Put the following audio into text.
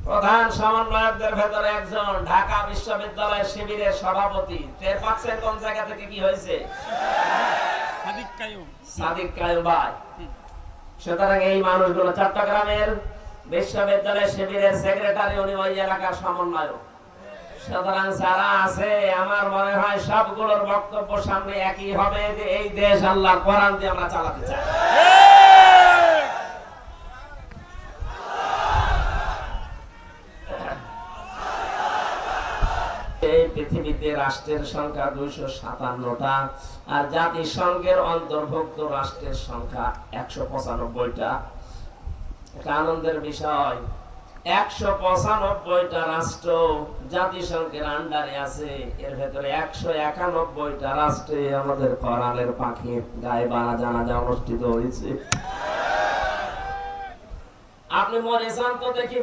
প্রধান সমন্বয়কদের ভেতরে একজন ঢাকা বিশ্ববিদ্যালয়ের শিবিরের সভাপতি। টের পাচ্ছেন কোন জায়গা থেকে কি হয়েছে? সাদিক কায়ুম ভাই। সুতরাং এই মানুষগুলো চট্টগ্রামের বিশ্ববিদ্যালয়ের শিবিরের সেক্রেটারি, উনি ওই এলাকার সমন্বয়ক। সুতরাং যারা আছে আমার মনে হয় সবগুলোর বক্তব্য সামনে একই হবে যে এই দেশ আল্লাহর কোরআন দিয়ে আমরা চালাতে চাই। এই পৃথিবীতে রাষ্ট্রের সংখ্যা 257টা, আর জাতিসংঘের অন্তর্ভুক্ত রাষ্ট্রের সংখ্যা 195টা। একটা আনন্দের বিষয়, 195টা রাষ্ট্র জাতিসংঘের আন্ডারে আছে। এর ভেতরে 191টা রাষ্ট্রে আমাদের কোরআনের পাখির গায়ে বানা জানাজা অনুষ্ঠিত হয়েছে। আপনি মরে যান তো দেখি।